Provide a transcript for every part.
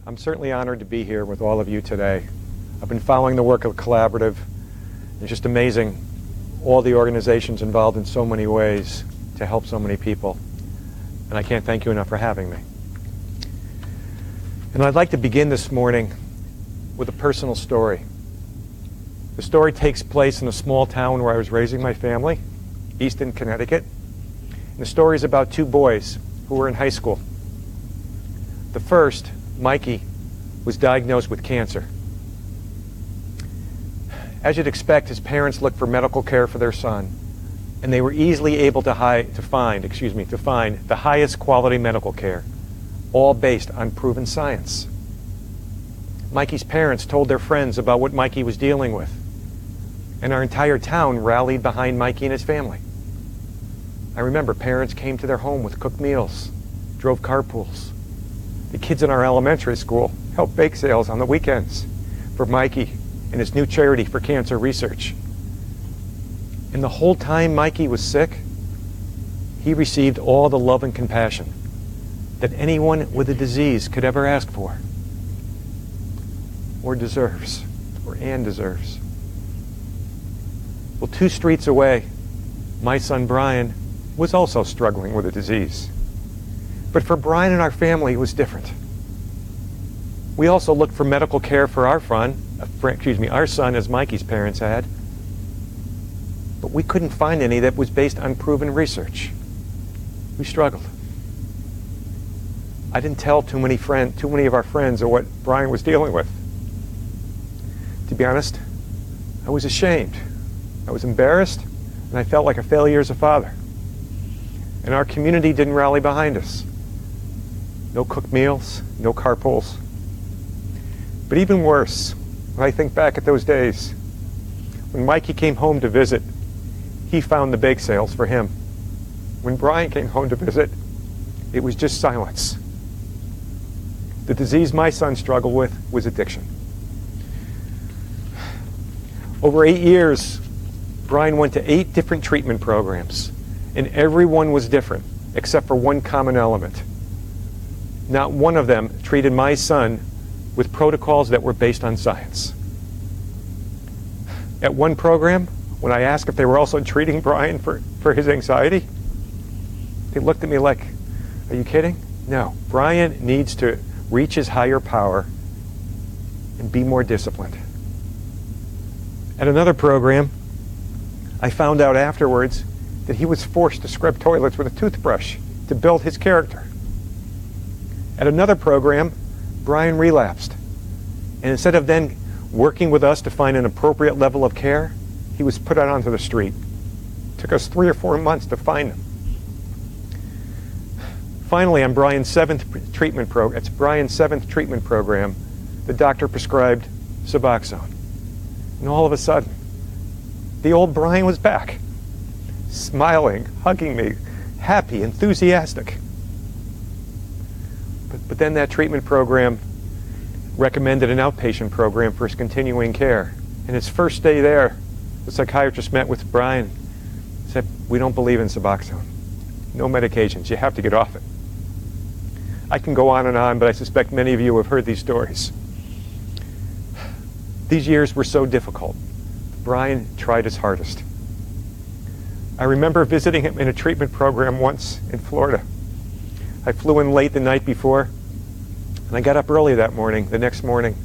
I'm certainly honored to be here with all of you today. I've been following the work of Collaborative. It's just amazing, all the organizations involved in so many ways to help so many people. And I can't thank you enough for having me. And I'd like to begin this morning with a personal story. The story takes place in a small town where I was raising my family, Easton, Connecticut. And the story is about two boys who were in high school. The first, Mikey, was diagnosed with cancer. As you'd expect, his parents looked for medical care for their son, and they were easily able to find the highest quality medical care, all based on proven science. Mikey's parents told their friends about what Mikey was dealing with, and our entire town rallied behind Mikey and his family. I remember parents came to their home with cooked meals, drove carpools. The kids in our elementary school helped bake sales on the weekends for Mikey and his new charity for cancer research. And the whole time Mikey was sick, he received all the love and compassion that anyone with a disease could ever ask for, or deserves. Well, 2 streets away, my son Brian was also struggling with a disease. But for Brian and our family, it was different. We also looked for medical care for our son, as Mikey's parents had. But we couldn't find any that was based on proven research. We struggled. I didn't tell too many of our friends of what Brian was dealing with. To be honest, I was ashamed. I was embarrassed, and I felt like a failure as a father. And our community didn't rally behind us. No cooked meals, no carpools. But even worse, when I think back at those days, when Mikey came home to visit, he found the bake sales for him. When Brian came home to visit, it was just silence. The disease my son struggled with was addiction. Over 8 years, Brian went to 8 different treatment programs, and every one was different, except for one common element. Not one of them treated my son with protocols that were based on science. At one program, when I asked if they were also treating Brian for his anxiety, they looked at me like, "Are you kidding?" No, Brian needs to reach his higher power and be more disciplined. At another program, I found out afterwards that he was forced to scrub toilets with a toothbrush to build his character. At another program, Brian relapsed. And instead of then working with us to find an appropriate level of care, he was put out onto the street. It took us 3 or 4 months to find him. Finally, on Brian's 7th treatment program, the doctor prescribed Suboxone. And all of a sudden, the old Brian was back, smiling, hugging me, happy, enthusiastic. But then that treatment program recommended an outpatient program for his continuing care. And his first day there, the psychiatrist met with Brian and said, "We don't believe in Suboxone. No medications. You have to get off it." I can go on, but I suspect many of you have heard these stories. These years were so difficult. Brian tried his hardest. I remember visiting him in a treatment program once in Florida. I flew in late the night before, and I got up early the next morning.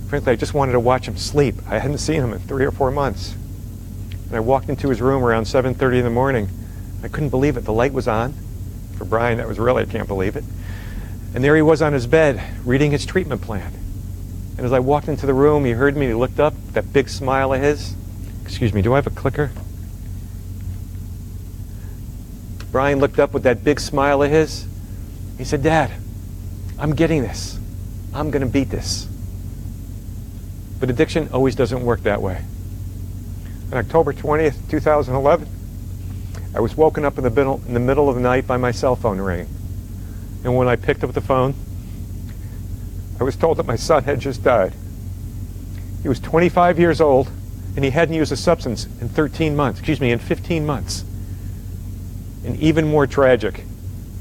Frankly, I just wanted to watch him sleep. I hadn't seen him in 3 or 4 months. And I walked into his room around 7:30 in the morning. I couldn't believe it. The light was on. For Brian, that was really, I can't believe it. And there he was on his bed, reading his treatment plan. And as I walked into the room, he heard me, he looked up, that big smile of his. Excuse me, do I have a clicker? Brian looked up with that big smile of his. He said, "Dad, I'm getting this. I'm going to beat this." But addiction always doesn't work that way. On October 20th, 2011, I was woken up in the middle of the night by my cell phone ringing. And when I picked up the phone, I was told that my son had just died. He was 25 years old, and he hadn't used a substance in 15 months. And even more tragic,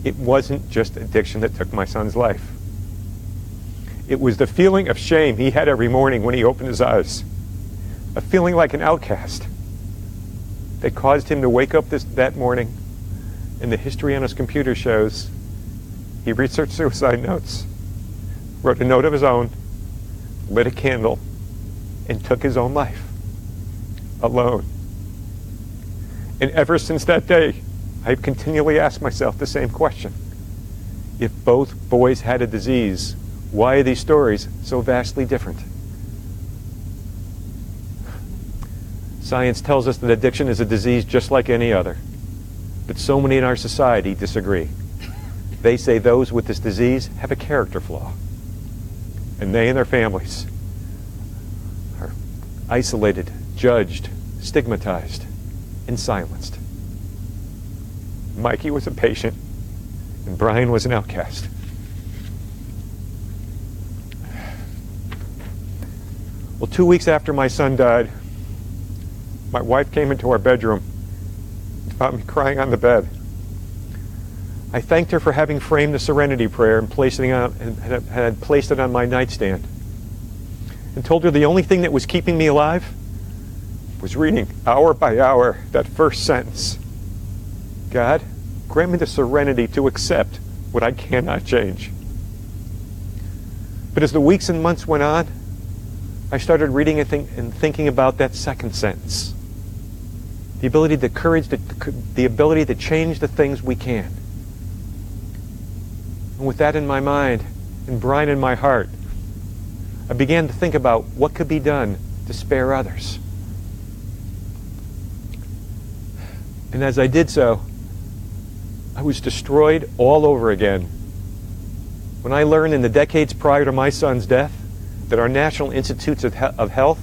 it wasn't just addiction that took my son's life. It was the feeling of shame he had every morning when he opened his eyes, a feeling like an outcast, that caused him to wake up that morning, and the history on his computer shows he researched suicide notes, wrote a note of his own, lit a candle, and took his own life, alone. And ever since that day, I've continually asked myself the same question. If both boys had a disease, why are these stories so vastly different? Science tells us that addiction is a disease just like any other, but so many in our society disagree. They say those with this disease have a character flaw, and they and their families are isolated, judged, stigmatized, and silenced. Mikey was a patient, and Brian was an outcast. Well, 2 weeks after my son died, my wife came into our bedroom and found me crying on the bed. I thanked her for having framed the Serenity Prayer and placed it on my nightstand, and told her the only thing that was keeping me alive was reading hour by hour that first sentence. God, grant me the serenity to accept what I cannot change. But as the weeks and months went on, I started reading and thinking about that second sentence. The ability, the courage, the ability to change the things we can. And with that in my mind and Brian in my heart, I began to think about what could be done to spare others. And as I did so, I was destroyed all over again when I learned in the decades prior to my son's death that our National Institutes of Health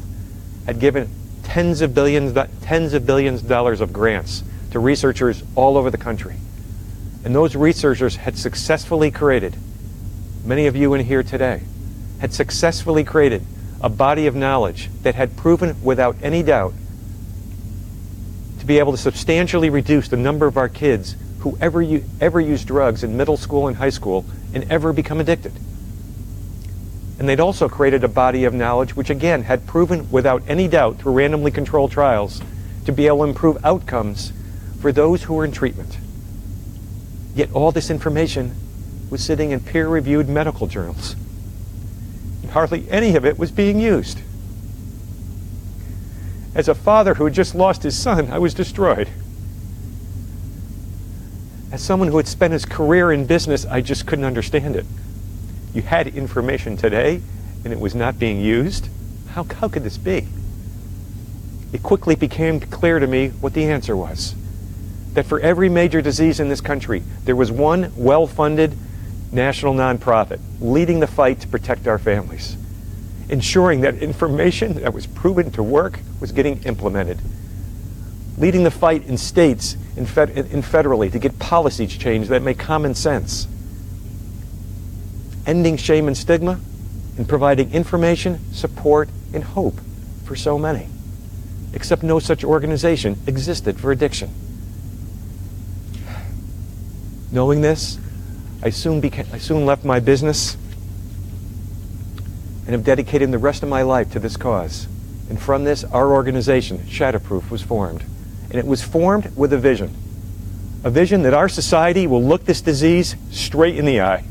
had given tens of billions of dollars of grants to researchers all over the country. And those researchers had successfully created, many of you in here today, had successfully created a body of knowledge that had proven without any doubt to be able to substantially reduce the number of our kids who ever use drugs in middle school and high school and ever become addicted. And they'd also created a body of knowledge which again had proven without any doubt through randomly controlled trials to be able to improve outcomes for those who were in treatment. Yet all this information was sitting in peer-reviewed medical journals, and hardly any of it was being used. As a father who had just lost his son, I was destroyed. As someone who had spent his career in business, I just couldn't understand it. You had information today, and it was not being used? How could this be? It quickly became clear to me what the answer was. That for every major disease in this country, there was one well-funded national nonprofit leading the fight to protect our families, ensuring that information that was proven to work was getting implemented, leading the fight in states and federally to get policies changed that make common sense, ending shame and stigma, and providing information, support, and hope for so many. Except no such organization existed for addiction. Knowing this, I soon left my business and have dedicated the rest of my life to this cause. And from this, our organization, Shatterproof, was formed. And it was formed with a vision that our society will look this disease straight in the eye,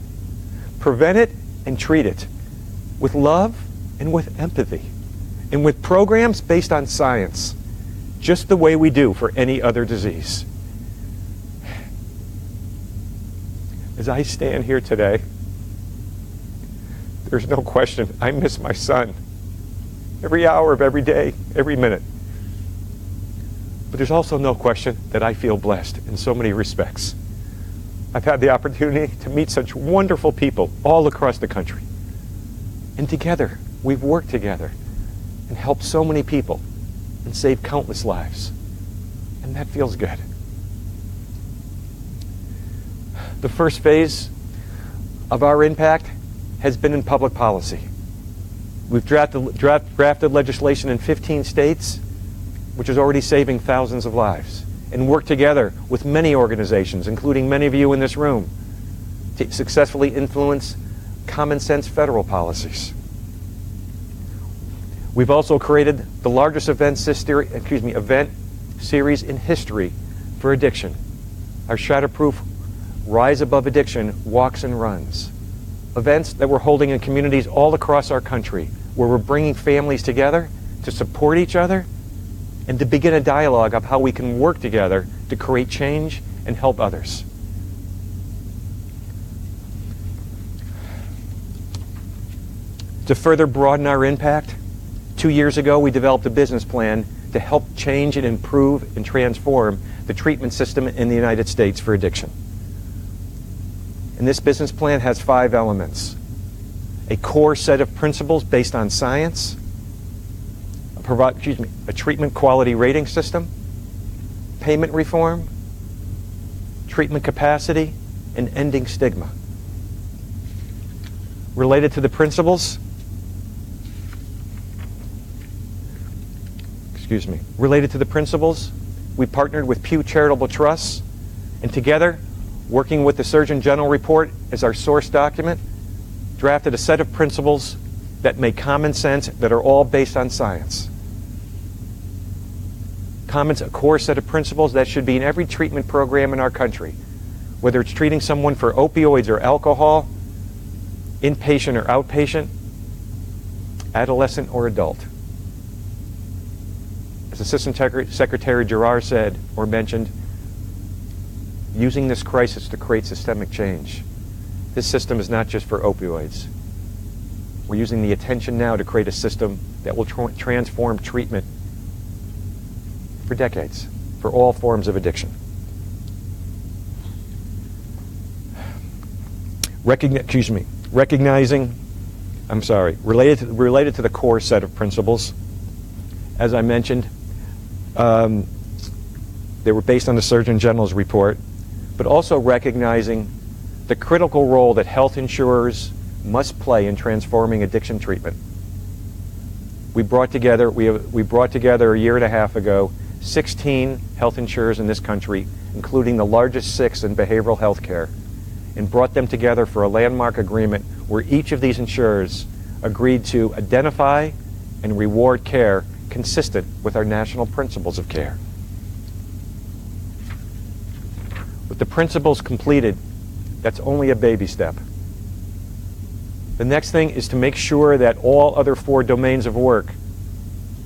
prevent it and treat it with love and with empathy, and with programs based on science, just the way we do for any other disease. As I stand here today, there's no question I miss my son every hour of every day, every minute. But there's also no question that I feel blessed in so many respects. I've had the opportunity to meet such wonderful people all across the country. And together, we've worked together and helped so many people and saved countless lives. And that feels good. The first phase of our impact has been in public policy. We've drafted legislation in 15 states, which is already saving thousands of lives, and worked together with many organizations, including many of you in this room, to successfully influence common sense federal policies. We've also created the largest event series in history for addiction. Our Shatterproof Rise Above Addiction walks and runs. Events that we're holding in communities all across our country, where we're bringing families together to support each other and to begin a dialogue of how we can work together to create change and help others. To further broaden our impact, 2 years ago we developed a business plan to help change and improve and transform the treatment system in the United States for addiction. And this business plan has 5 elements: a core set of principles based on science, a treatment quality rating system, payment reform, treatment capacity, and ending stigma. Related to the principles, we partnered with Pew Charitable Trusts, and together, working with the Surgeon General report as our source document, drafted a set of principles that make common sense, that are all based on science. A core set of principles that should be in every treatment program in our country, whether it's treating someone for opioids or alcohol, inpatient or outpatient, adolescent or adult. As Assistant Secretary Gerard said or mentioned, using this crisis to create systemic change. This system is not just for opioids. We're using the attention now to create a system that will transform treatment for decades, for all forms of addiction. Related to the core set of principles, as I mentioned, they were based on the Surgeon General's report, but also recognizing the critical role that health insurers must play in transforming addiction treatment. We brought together a year and a half ago 16 health insurers in this country, including the largest 6 in behavioral health care, and brought them together for a landmark agreement where each of these insurers agreed to identify and reward care consistent with our national principles of care. With the principles completed, that's only a baby step. The next thing is to make sure that all other 4 domains of work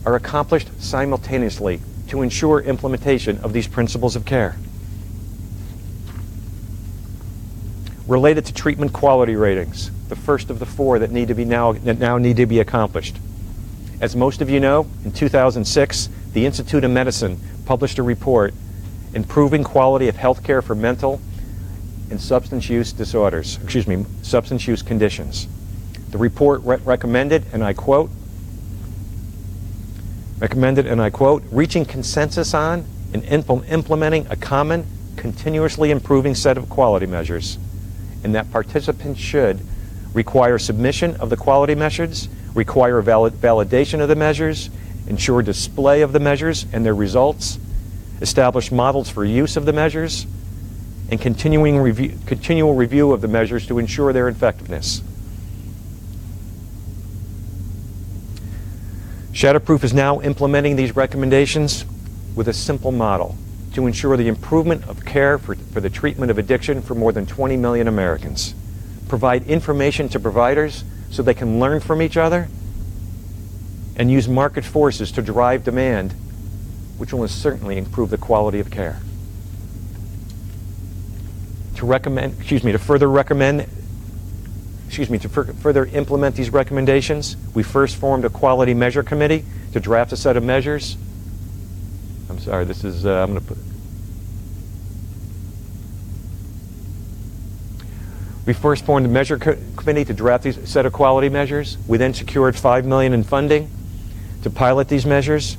are accomplished simultaneously to ensure implementation of these principles of care. Related to treatment quality ratings, the first of the 4 that now need to be accomplished. As most of you know, in 2006, the Institute of Medicine published a report improving quality of health care for mental and substance use conditions. The report recommended, and I quote, reaching consensus on and implementing a common, continuously improving set of quality measures, and that participants should require submission of the quality measures, require validation of the measures, ensure display of the measures and their results, establish models for use of the measures, and continual review of the measures to ensure their effectiveness. Shatterproof is now implementing these recommendations with a simple model to ensure the improvement of care for the treatment of addiction for more than 20 million Americans. Provide information to providers so they can learn from each other, and use market forces to drive demand, which will certainly improve the quality of care. To further implement these recommendations, we first formed a quality measure committee to draft a set of measures. I'm sorry, this is, I'm going to put. We first formed a measure committee to draft these set of quality measures. We then secured $5 million in funding to pilot these measures.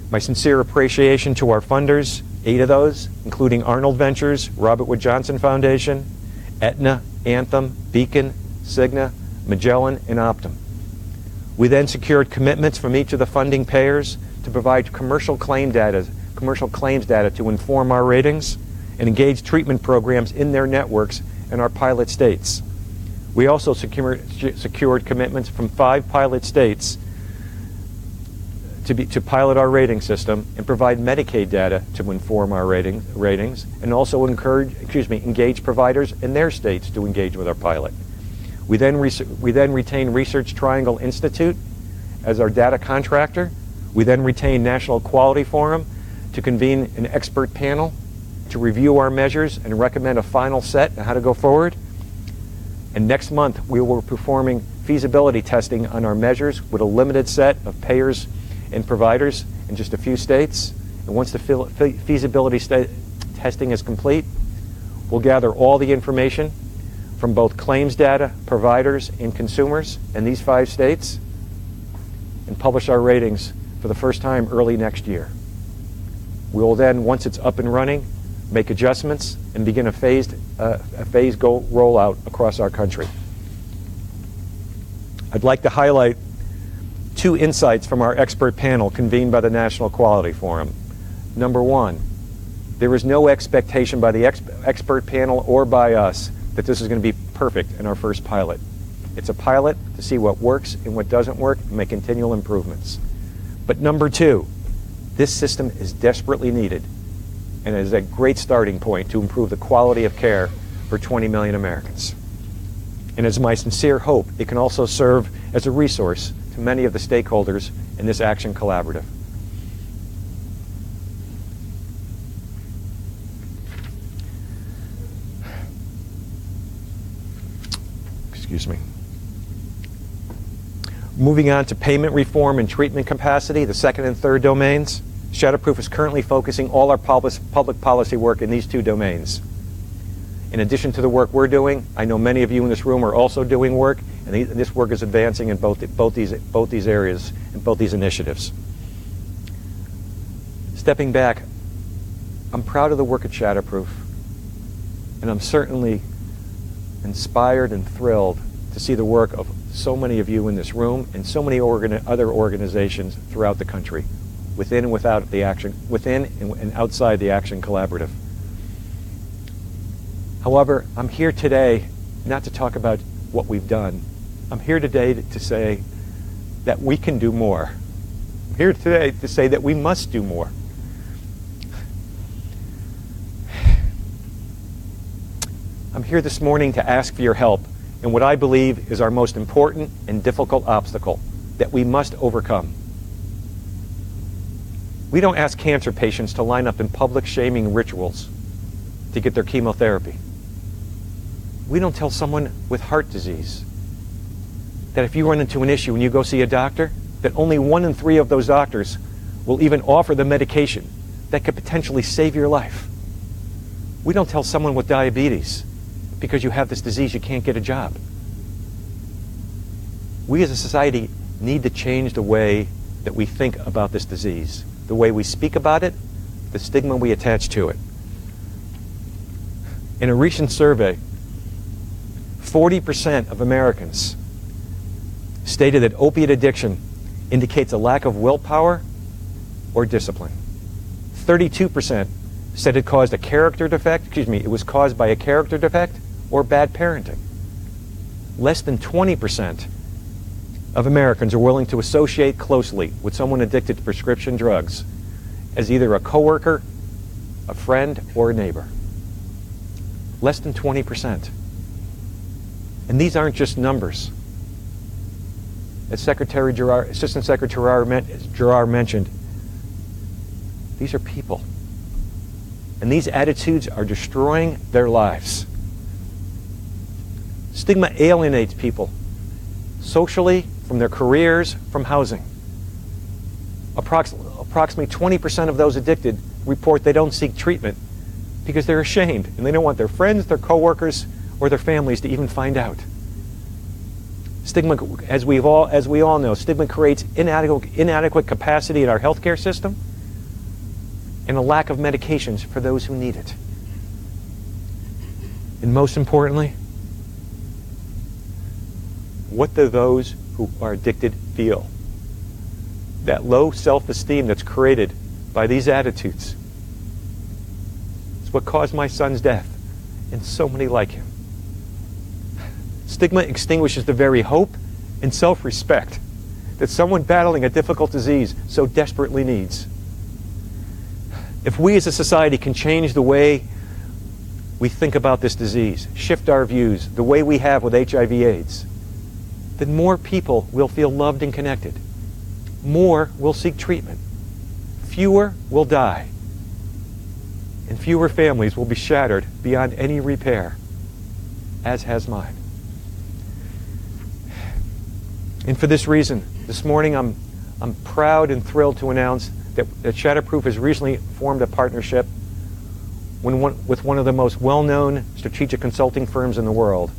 My sincere appreciation to our funders, 8 of those, including Arnold Ventures, Robert Wood Johnson Foundation, Aetna, Anthem, Beacon, Cigna, Magellan, and Optum. We then secured commitments from each of the funding payers to provide commercial claims data to inform our ratings and engage treatment programs in their networks in our pilot states. We also secured commitments from 5 pilot states to pilot our rating system and provide Medicaid data to inform our ratings, and also engage providers in their states to engage with our pilot. We then retain Research Triangle Institute as our data contractor. We then retain National Quality Forum to convene an expert panel to review our measures and recommend a final set on how to go forward. And next month, we will be performing feasibility testing on our measures with a limited set of payers and providers in just a few states. And once the feasibility testing is complete, we'll gather all the information from both claims data, providers, and consumers in these 5 states and publish our ratings for the first time early next year. We will then, once it's up and running, make adjustments and begin a phased rollout across our country. I'd like to highlight 2 insights from our expert panel convened by the National Quality Forum. Number 1, there is no expectation by the expert panel or by us that this is going to be perfect in our first pilot. It's a pilot to see what works and what doesn't work and make continual improvements. But number 2, this system is desperately needed and is a great starting point to improve the quality of care for 20 million Americans. And it's my sincere hope it can also serve as a resource to many of the stakeholders in this action collaborative. Excuse me. Moving on to payment reform and treatment capacity, the second and third domains. Shatterproof is currently focusing all our public policy work in these 2 domains. In addition to the work we're doing, I know many of you in this room are also doing work, and this work is advancing in both these areas and both these initiatives. Stepping back, I'm proud of the work at Shatterproof, and I'm certainly inspired and thrilled to see the work of so many of you in this room and so many other organizations throughout the country, within and outside the Action Collaborative. However, I'm here today not to talk about what we've done. I'm here today to say that we can do more. I'm here today to say that we must do more. I'm here this morning to ask for your help in what I believe is our most important and difficult obstacle that we must overcome. We don't ask cancer patients to line up in public shaming rituals to get their chemotherapy. We don't tell someone with heart disease that if you run into an issue and you go see a doctor, that only 1 in 3 of those doctors will even offer the medication that could potentially save your life. We don't tell someone with diabetes, because you have this disease, you can't get a job. We as a society need to change the way that we think about this disease, the way we speak about it, the stigma we attach to it. In a recent survey, 40% of Americans stated that opiate addiction indicates a lack of willpower or discipline. 32% said it caused a character defect, it was caused by a character defect or bad parenting. Less than 20% of Americans are willing to associate closely with someone addicted to prescription drugs as either a coworker, a friend, or a neighbor. Less than 20%. And these aren't just numbers. As Assistant Secretary Gerard mentioned, these are people. And these attitudes are destroying their lives. Stigma alienates people socially, from their careers, from housing. Approximately 20% of those addicted report they don't seek treatment because they're ashamed and they don't want their friends, their coworkers, or their families to even find out. Stigma, as we all know, stigma creates inadequate capacity in our healthcare system and a lack of medications for those who need it. And most importantly, what do those who are addicted feel? That low self-esteem that's created by these attitudes is what caused my son's death and so many like him. Stigma extinguishes the very hope and self-respect that someone battling a difficult disease so desperately needs. If we as a society can change the way we think about this disease, shift our views the way we have with HIV/AIDS, then more people will feel loved and connected. More will seek treatment. Fewer will die. And fewer families will be shattered beyond any repair, as has mine. And for this reason, this morning I'm proud and thrilled to announce that Shatterproof has recently formed a partnership with one of the most well-known strategic consulting firms in the world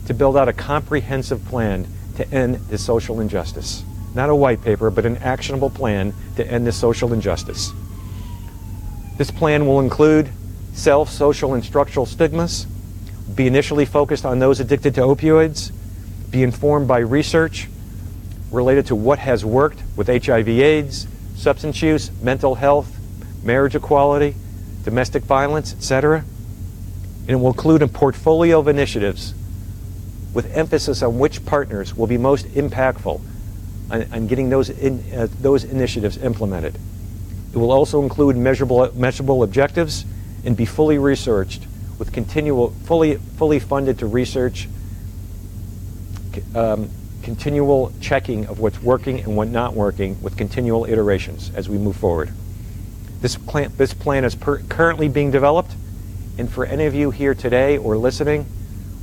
to build out a comprehensive plan to end this social injustice. Not a white paper, but an actionable plan to end this social injustice. This plan will include self, social, and structural stigmas, be initially focused on those addicted to opioids, be informed by research related to what has worked with HIV/AIDS, substance use, mental health, marriage equality, domestic violence, etc. And it will include a portfolio of initiatives with emphasis on which partners will be most impactful on getting those initiatives implemented. It will also include measurable objectives and be fully researched with fully funded to research, continual checking of what's working and what not working with continual iterations as we move forward. This plan is currently being developed, and for any of you here today or listening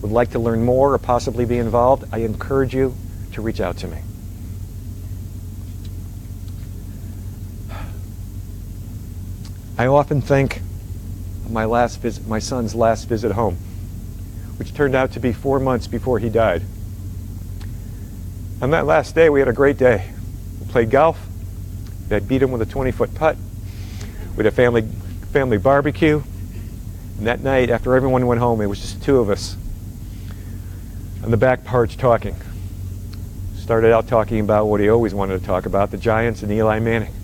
would like to learn more or possibly be involved, I encourage you to reach out to me. I often think of my son's last visit home, which turned out to be 4 months before he died. On that last day, we had a great day. We played golf. I beat him with a 20-foot putt. We had a family barbecue. And that night, after everyone went home, it was just the two of us on the back porch talking. Started out talking about what he always wanted to talk about, the Giants and Eli Manning.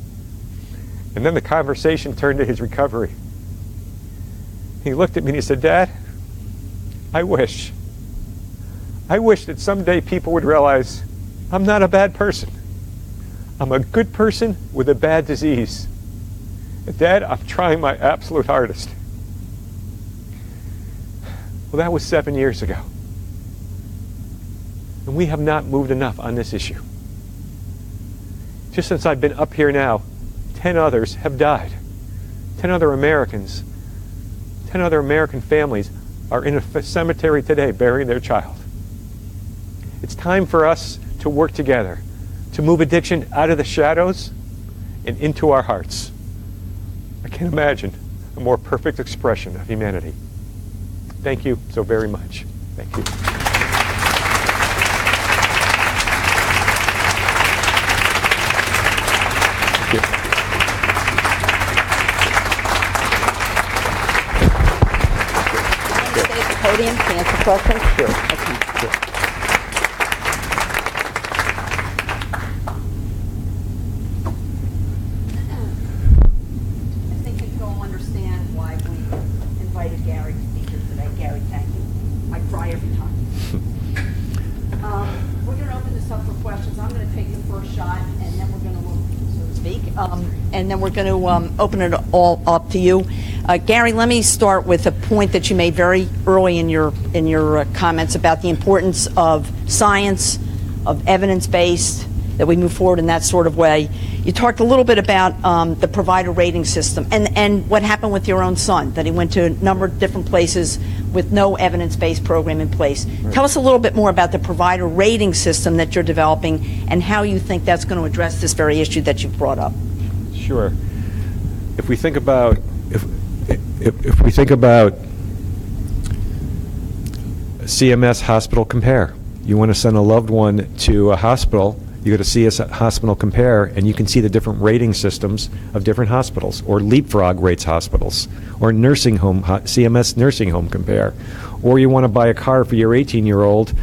And then the conversation turned to his recovery. He looked at me and he said, "Dad, I wish that someday people would realize I'm not a bad person. I'm a good person with a bad disease. And Dad, I'm trying my absolute hardest." Well, that was 7 years ago. And we have not moved enough on this issue. Just since I've been up here now, 10 others have died. 10 other American families are in a cemetery today burying their child. It's time for us to work together to move addiction out of the shadows and into our hearts. I can't imagine a more perfect expression of humanity. Thank you so very much. Thank you. Podium to answer questions? Sure. Okay. Sure. I think you all understand why we invited Gary to speak here today. Gary, thank you. I cry every time. We're going to open this up for questions. I'm going to take the first shot, and then we're going to look, so to speak, and then we're going to open it all up to you. Gary, let me start with a point that you made very early in your comments about the importance of science, of evidence-based, that we move forward in that sort of way. You talked a little bit about the provider rating system and what happened with your own son, that he went to a number of different places with no evidence-based program in place. Right. Tell us a little bit more about the provider rating system that you're developing and how you think that's going to address this very issue that you've brought up. Sure. If we think about If we think about CMS Hospital Compare, you want to send a loved one to a hospital, you go to CS Hospital Compare, and you can see the different rating systems of different hospitals, or Leapfrog rates hospitals, or nursing home, CMS Nursing Home Compare. Or you want to buy a car for your 18-year-old,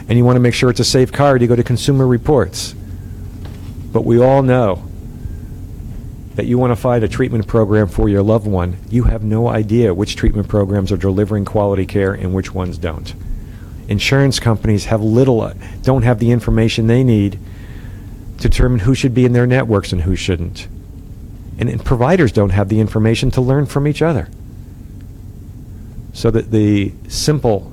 and you want to make sure it's a safe car, you go to Consumer Reports. But we all know that you want to find a treatment program for your loved one, you have no idea which treatment programs are delivering quality care and which ones don't. Insurance companies don't have the information they need to determine who should be in their networks and who shouldn't. And providers don't have the information to learn from each other. So that the simple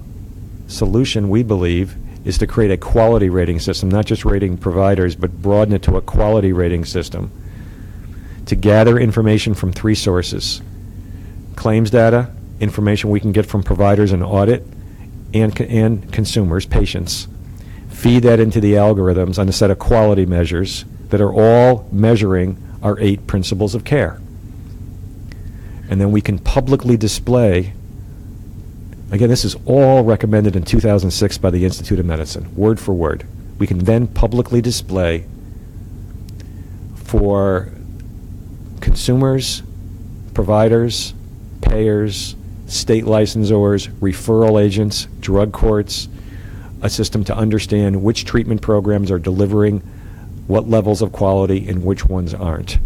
solution, we believe, is to create a quality rating system, not just rating providers, but broaden it to a quality rating system, to gather information from 3 sources: claims data, information we can get from providers and audit, and consumers, patients. Feed that into the algorithms on a set of quality measures that are all measuring our 8 principles of care. And then we can publicly display, again, this is all recommended in 2006 by the Institute of Medicine, word for word. We can then publicly display for consumers, providers, payers, state licensors, referral agents, drug courts, a system to understand which treatment programs are delivering what levels of quality and which ones aren't.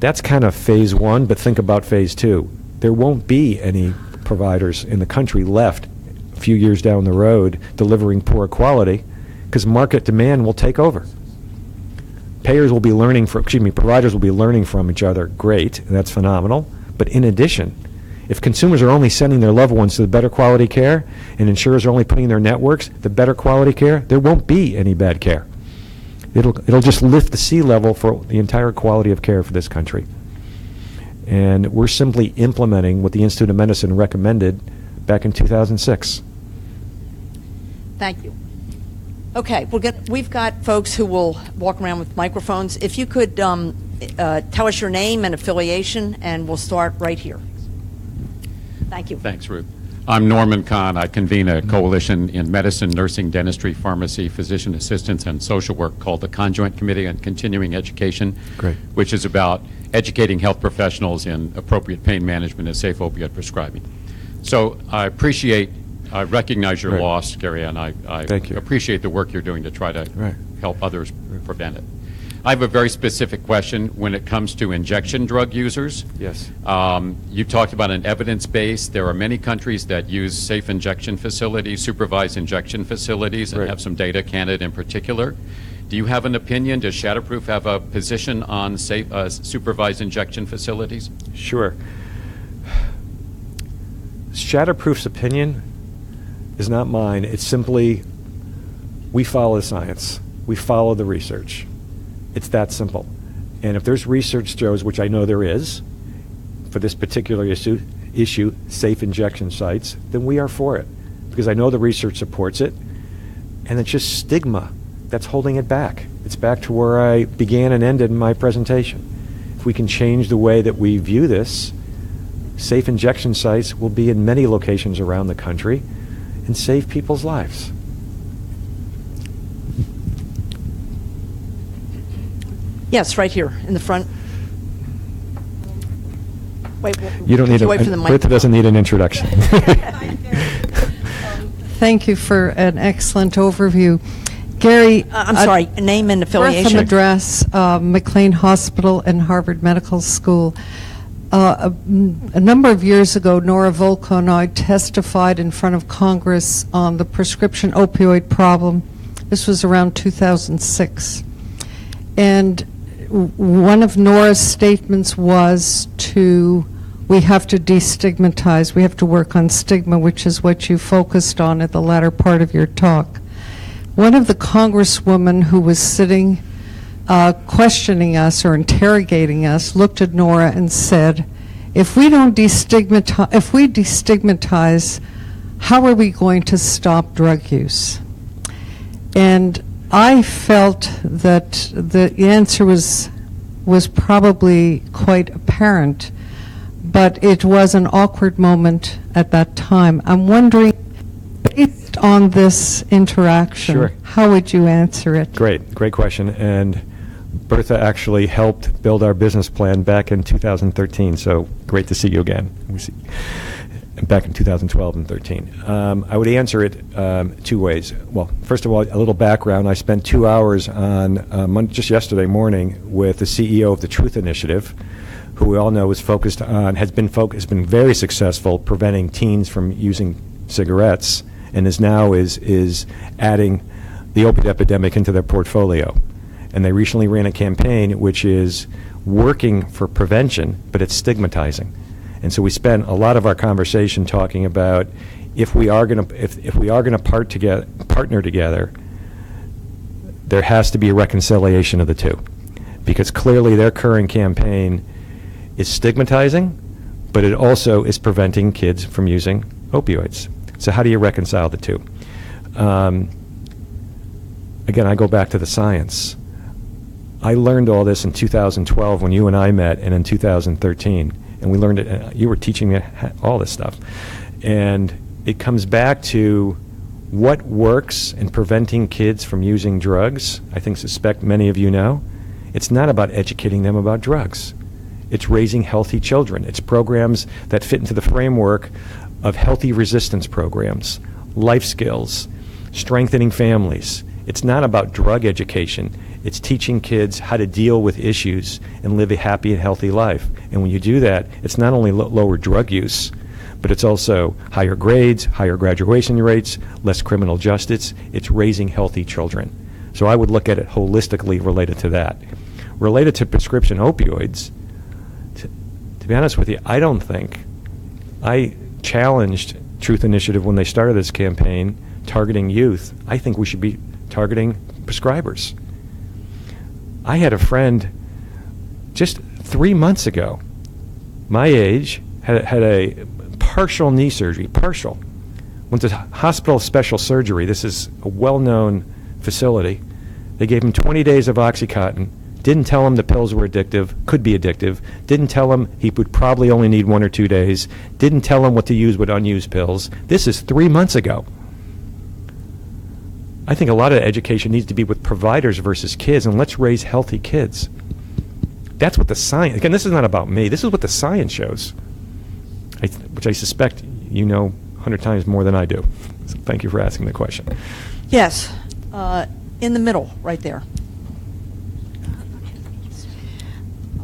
That's kind of phase 1, but think about phase 2. There won't be any providers in the country left a few years down the road delivering poor quality, because market demand will take over. Providers will be learning from each other, great, and that's phenomenal. But in addition, if consumers are only sending their loved ones to the better quality care, and insurers are only putting in their networks the better quality care, there won't be any bad care. It'll just lift the sea level for the entire quality of care for this country. And we're simply implementing what the Institute of Medicine recommended back in 2006. Thank you. Okay, we've got folks who will walk around with microphones. If you could tell us your name and affiliation, and we'll start right here. Thank you. Thanks, Ruth. I'm Norman Kahn. I convene a coalition in medicine, nursing, dentistry, pharmacy, physician assistants, and social work called the Conjoint Committee on Continuing Education, Great. Which is about educating health professionals in appropriate pain management and safe opioid prescribing. So I recognize your Right. loss, Gary, and I Thank you. appreciate the work you're doing to try to Right. help others prevent it. I have a very specific question when it comes to injection drug users. Yes. You talked about an evidence base. There are many countries that use safe injection facilities, supervised injection facilities, and Right. have some data, Canada in particular. Do you have an opinion? Does Shatterproof have a position on safe, supervised injection facilities? Sure. Shatterproof's opinion is not mine. It's simply, we follow the science. We follow the research. It's that simple. And if there's research shows, which I know there is, for this particular issue, safe injection sites, then we are for it. Because I know the research supports it. And it's just stigma that's holding it back. It's back to where I began and ended in my presentation. If we can change the way that we view this, safe injection sites will be in many locations around the country and save people's lives. Yes, right here in the front. Wait, You don't need wait for the mic. Bertha doesn't need an introduction. Thank you for an excellent overview. Gary, I'm sorry, name and affiliation. Birth and address, McLean Hospital and Harvard Medical School. A number of years ago, Nora Volko and I testified in front of Congress on the prescription opioid problem. This was around 2006. And one of Nora's statements was we have to destigmatize, we have to work on stigma, which is what you focused on at the latter part of your talk. One of the congresswomen who was sitting questioning us or interrogating us looked at Nora and said, if we destigmatize, how are we going to stop drug use? And I felt that the answer was probably quite apparent, but it was an awkward moment at that time. I'm wondering, based on this interaction, Sure. how would you answer it? Great question. And Bertha actually helped build our business plan back in 2013, so great to see you again. Back in 2012 and 13. I would answer it 2 ways. Well, first of all, a little background. I spent 2 hours on just yesterday morning with the CEO of the Truth Initiative, who we all know has been very successful preventing teens from using cigarettes and is adding the opioid epidemic into their portfolio. And they recently ran a campaign which is working for prevention, but it's stigmatizing. And so we spent a lot of our conversation talking about if we are going to partner together, there has to be a reconciliation of the two, because clearly their current campaign is stigmatizing, but it also is preventing kids from using opioids. So how do you reconcile the two? Again, I go back to the science. I learned all this in 2012 when you and I met, and in 2013, and we learned it. You were teaching me all this stuff, and it comes back to what works in preventing kids from using drugs. I suspect many of you know. It's not about educating them about drugs. It's raising healthy children. It's programs that fit into the framework of healthy resistance programs, life skills, strengthening families. It's not about drug education. It's teaching kids how to deal with issues and live a happy and healthy life. And when you do that, it's not only lower drug use, but it's also higher grades, higher graduation rates, less criminal justice. It's raising healthy children. So I would look at it holistically related to that. Related to prescription opioids, to be honest with you, I challenged Truth Initiative when they started this campaign targeting youth. I think we should be targeting prescribers. I had a friend just 3 months ago, my age, had a partial knee surgery, went to hospital special surgery. This is a well-known facility. They gave him 20 days of OxyContin, didn't tell him the pills were addictive, could be addictive, didn't tell him he would probably only need 1 or 2 days, didn't tell him what to use with unused pills. This is 3 months ago. I think a lot of education needs to be with providers versus kids, and let's raise healthy kids. That's what the science, again, this is not about me, this is what the science shows, which I suspect you know 100 times more than I do. So thank you for asking the question. Yes, in the middle, right there.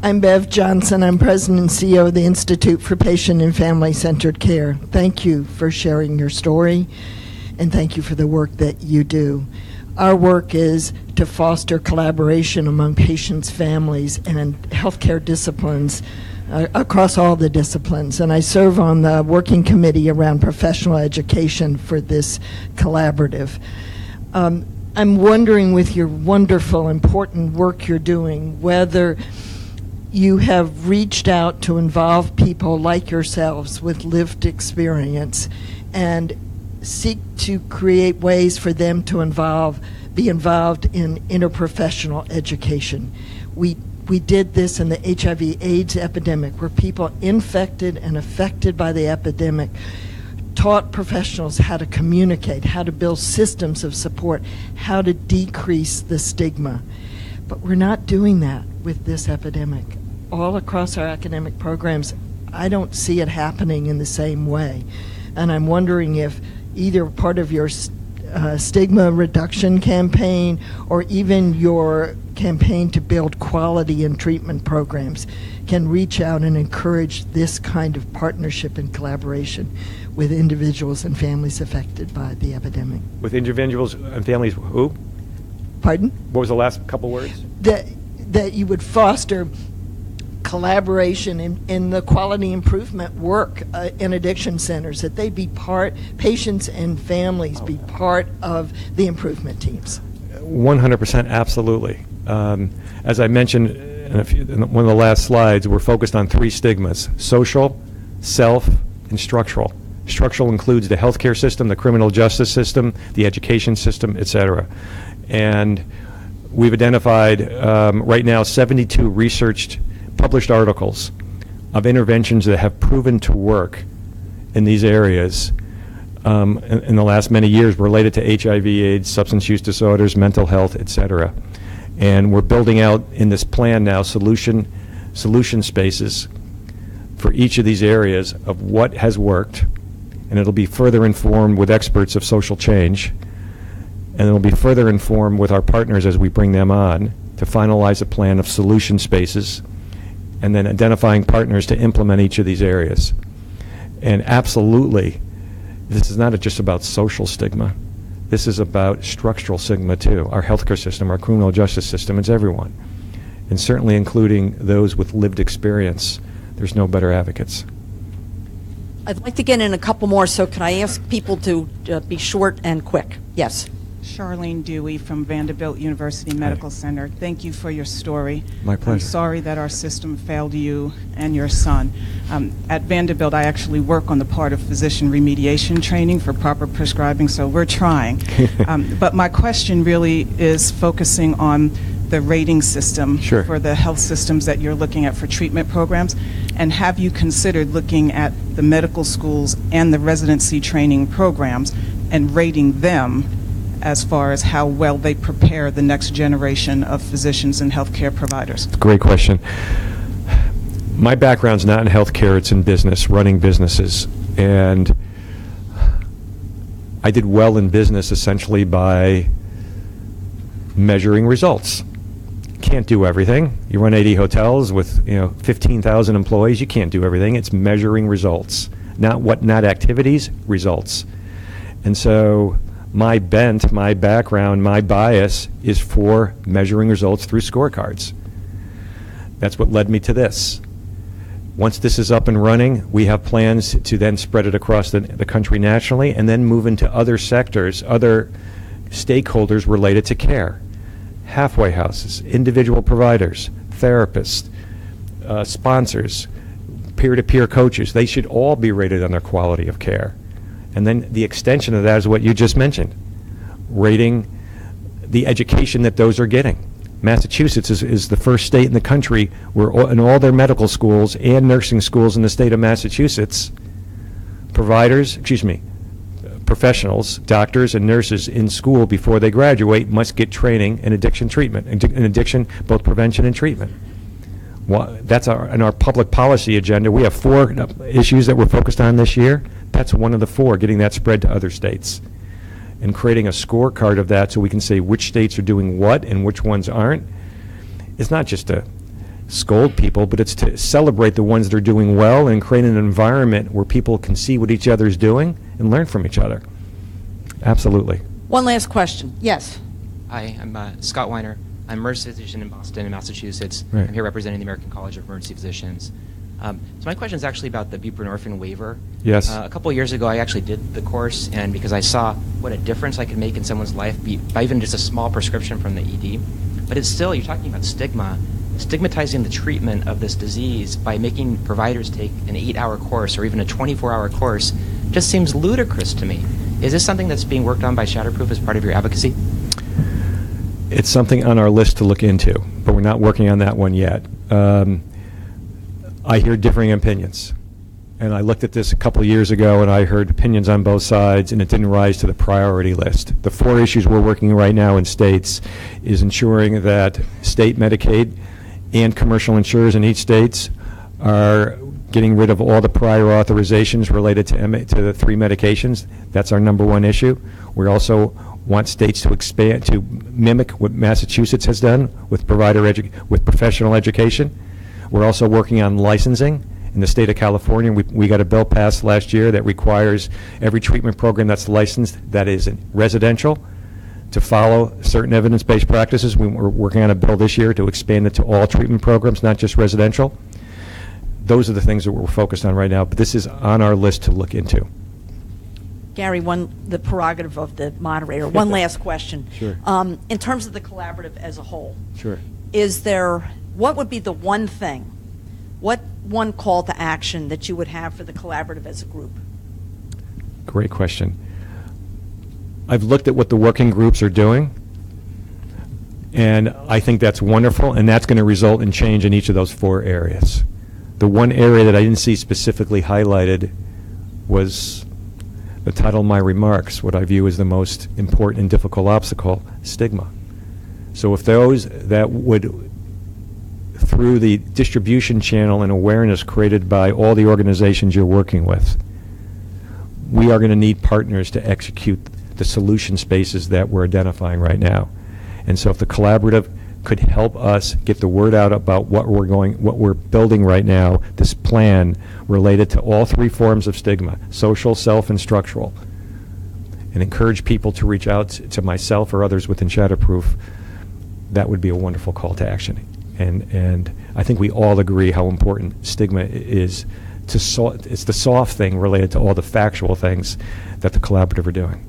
I'm Bev Johnson. I'm President and CEO of the Institute for Patient and Family-Centered Care. Thank you for sharing your story, and thank you for the work that you do. Our work is to foster collaboration among patients, families, and healthcare disciplines across all the disciplines. And I serve on the working committee around professional education for this collaborative. I'm wondering, with your wonderful, important work you're doing, whether you have reached out to involve people like yourselves with lived experience and seek to create ways for them to be involved in interprofessional education. We did this in the HIV/AIDS epidemic, where people infected and affected by the epidemic taught professionals how to communicate, how to build systems of support, how to decrease the stigma. But we're not doing that with this epidemic. All across our academic programs, I don't see it happening in the same way. And I'm wondering if either part of your stigma reduction campaign or even your campaign to build quality in treatment programs can reach out and encourage this kind of partnership and collaboration with individuals and families affected by the epidemic. With individuals and families who? Pardon? What was the last couple words? That you would foster collaboration in the quality improvement work in addiction centers, that they be patients and families be part of the improvement teams. 100%, absolutely. As I mentioned in one of the last slides, we're focused on 3 stigmas: social, self, and structural. Structural includes the healthcare system, the criminal justice system, the education system, et cetera. And we've identified right now 72 published articles of interventions that have proven to work in these areas in the last many years related to HIV/AIDS, substance use disorders, mental health, et cetera. And we're building out in this plan now solution spaces for each of these areas of what has worked, and it'll be further informed with experts of social change, and it'll be further informed with our partners as we bring them on to finalize a plan of solution spaces, and then identifying partners to implement each of these areas. And absolutely, this is not just about social stigma. This is about structural stigma too. Our healthcare system, our criminal justice system, it's everyone. And certainly including those with lived experience. There's no better advocates. I'd like to get in a couple more, so can I ask people to be short and quick? Yes. Charlene Dewey from Vanderbilt University Medical Center. Thank you for your story. My pleasure. I'm sorry that our system failed you and your son. At Vanderbilt, I actually work on the part of physician remediation training for proper prescribing, so we're trying. But my question really is focusing on the rating system for the health systems that you're looking at for treatment programs. And have you considered looking at the medical schools and the residency training programs and rating them as far as how well they prepare the next generation of physicians and healthcare providers? Great question. My background's not in healthcare, it's in business, running businesses. And I did well in business essentially by measuring results. Can't do everything. You run 80 hotels with 15,000 employees. You can't do everything. It's measuring results, not activities, results. And so my bent, my background, my bias is for measuring results through scorecards. That's what led me to this. Once this is up and running, we have plans to then spread it across the country nationally and then move into other sectors, other stakeholders related to care. Halfway houses, individual providers, therapists, sponsors, peer-to-peer coaches, they should all be rated on their quality of care. And then the extension of that is what you just mentioned, rating the education that those are getting. Massachusetts is the first state in the country where in all their medical schools and nursing schools in the state of Massachusetts, professionals, doctors and nurses in school before they graduate must get training in addiction treatment, in addiction, both prevention and treatment. That's in our public policy agenda. We have 4 issues that we're focused on this year. That's one of the 4, getting that spread to other states. And creating a scorecard of that so we can say which states are doing what and which ones aren't. It's not just to scold people, but it's to celebrate the ones that are doing well and create an environment where people can see what each other is doing and learn from each other. Absolutely. One last question. Yes. Hi, I'm Scott Weiner. I'm an emergency physician in Boston and Massachusetts. Right. I'm here representing the American College of Emergency Physicians. So my question is actually about the buprenorphine waiver. Yes. A couple of years ago, I actually did the course, and because I saw what a difference I could make in someone's life by even just a small prescription from the ED. But it's still, you're talking about stigmatizing the treatment of this disease by making providers take an 8-hour course or even a 24-hour course just seems ludicrous to me. Is this something that's being worked on by Shatterproof as part of your advocacy? It's something on our list to look into, but we're not working on that one yet. I hear differing opinions. And I looked at this a couple of years ago, and I heard opinions on both sides, and it didn't rise to the priority list. The 4 issues we're working right now in states is ensuring that state Medicaid and commercial insurers in each state are getting rid of all the prior authorizations related to the 3 medications. That's our number 1 issue. We also want states to expand, to mimic what Massachusetts has done with with professional education. We're also working on licensing. In the state of California, we got a bill passed last year that requires every treatment program that's licensed that is residential to follow certain evidence-based practices. We're working on a bill this year to expand it to all treatment programs, not just residential. Those are the things that we're focused on right now, but this is on our list to look into. Gary, the prerogative of the moderator. One last question. Sure. In terms of the collaborative as a whole, Sure. What would be the one thing, what one call to action that you would have for the collaborative as a group? Great question. I've looked at what the working groups are doing, and I think that's wonderful, and that's going to result in change in each of those 4 areas. The one area that I didn't see specifically highlighted was the title of my remarks, what I view as the most important and difficult obstacle, stigma. So if those that would, through the distribution channel and awareness created by all the organizations you're working with, we are going to need partners to execute the solution spaces that we're identifying right now. And so if the collaborative could help us get the word out about what we're building right now, this plan related to all three forms of stigma, social, self, and structural, and encourage people to reach out to myself or others within Shatterproof, that would be a wonderful call to action. And I think we all agree how important stigma is. It's the soft thing related to all the factual things that the collaborative are doing.